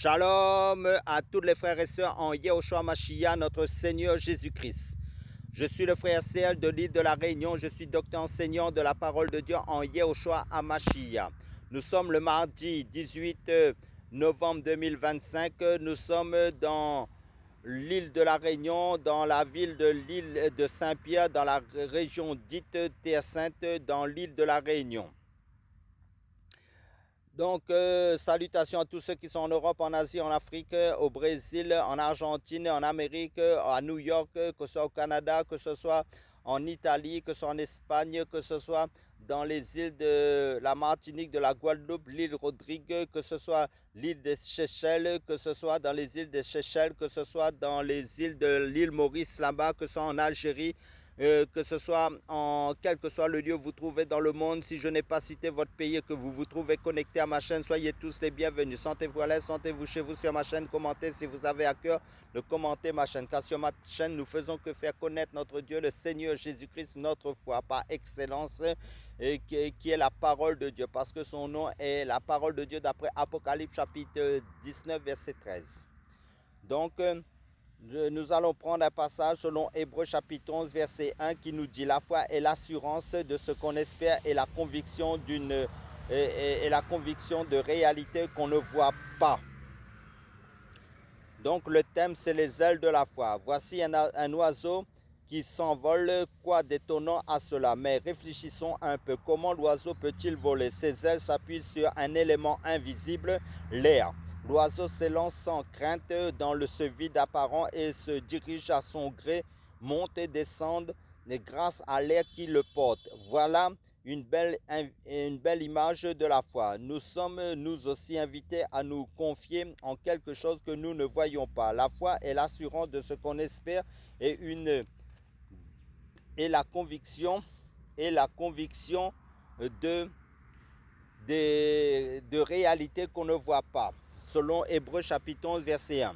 Shalom à tous les frères et sœurs en Yehoshua Mashiach, notre Seigneur Jésus-Christ. Je suis le frère CL de l'île de la Réunion. Je suis docteur enseignant de la parole de Dieu en Yehoshua Mashiach. Nous sommes le mardi 18 novembre 2025. Nous sommes dans l'île de la Réunion, dans la ville de l'île de Saint-Pierre, dans la région dite Terre Sainte, dans l'île de la Réunion. Donc, salutations à tous ceux qui sont en Europe, en Asie, en Afrique, au Brésil, en Argentine, en Amérique, à New York, que ce soit au Canada, que ce soit en Italie, que ce soit en Espagne, que ce soit dans les îles de la Martinique, de la Guadeloupe, l'île Rodrigue, que ce soit l'île des Seychelles, que ce soit dans les îles des Seychelles, que ce soit dans les îles de l'île Maurice là-bas, que ce soit en Algérie, que ce soit en quel que soit le lieu où vous trouvez dans le monde. Si je n'ai pas cité votre pays et que vous vous trouvez connecté à ma chaîne, soyez tous les bienvenus. Sentez-vous à l'aise, sentez-vous chez vous sur ma chaîne. Commentez si vous avez à cœur de commenter ma chaîne. Car sur ma chaîne, nous faisons que faire connaître notre Dieu, le Seigneur Jésus-Christ, notre foi par excellence, qui est la parole de Dieu. Parce que son nom est la parole de Dieu d'après Apocalypse chapitre 19, verset 13. Donc, nous allons prendre un passage selon Hébreux chapitre 11 verset 1 qui nous dit: la foi est l'assurance de ce qu'on espère et la conviction la conviction de réalité qu'on ne voit pas. Donc le thème, c'est les ailes de la foi. Voici un oiseau qui s'envole, quoi d'étonnant à cela? Mais réfléchissons un peu. Comment l'oiseau peut-il voler? Ses ailes s'appuient sur un élément invisible, l'air. L'oiseau s'élance sans crainte dans ce vide apparent et se dirige à son gré, monte et descend grâce à l'air qui le porte. Voilà une belle image de la foi. Nous sommes nous aussi invités à nous confier en quelque chose que nous ne voyons pas. La foi est l'assurance de ce qu'on espère et la conviction de réalité qu'on ne voit pas. Selon Hébreux chapitre 11 verset 1.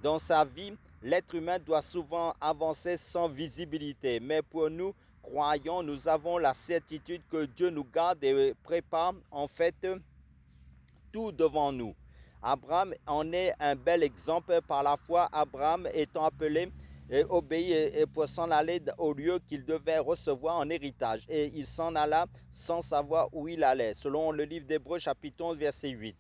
Dans sa vie, l'être humain doit souvent avancer sans visibilité. Mais pour nous, croyants, nous avons la certitude que Dieu nous garde et prépare en fait tout devant nous. Abraham en est un bel exemple. Par la foi, Abraham étant appelé et obéit pour s'en aller au lieu qu'il devait recevoir en héritage. Et il s'en alla sans savoir où il allait. Selon le livre d'Hébreux chapitre 11 verset 8.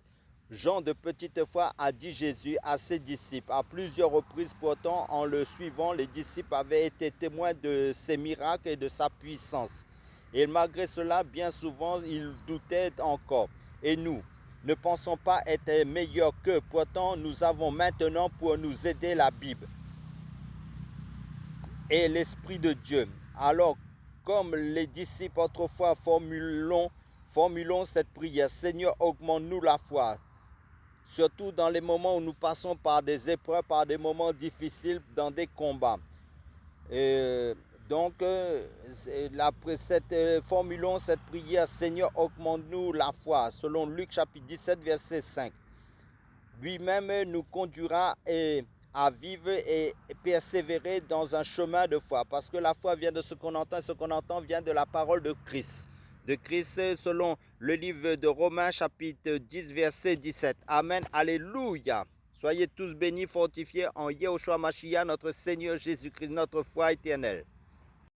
Jean de petite foi a dit Jésus à ses disciples. À plusieurs reprises pourtant, en le suivant, les disciples avaient été témoins de ses miracles et de sa puissance. Et malgré cela, bien souvent, ils doutaient encore. Et nous ne pensons pas être meilleurs qu'eux. Pourtant, nous avons maintenant pour nous aider la Bible et l'Esprit de Dieu. Alors, comme les disciples autrefois, formulons cette prière. Seigneur, augmente-nous la foi. Surtout dans les moments où nous passons par des épreuves, par des moments difficiles, dans des combats. Formulons cette prière: Seigneur, augmente-nous la foi, selon Luc chapitre 17, verset 5. Lui-même nous conduira à vivre et persévérer dans un chemin de foi. Parce que la foi vient de ce qu'on entend, et ce qu'on entend vient de la parole de Christ. De Christ, selon le livre de Romains chapitre 10 verset 17. Amen, alléluia. Soyez tous bénis, fortifiés en Yehoshua Mashiach, notre Seigneur Jésus-Christ, notre foi éternelle.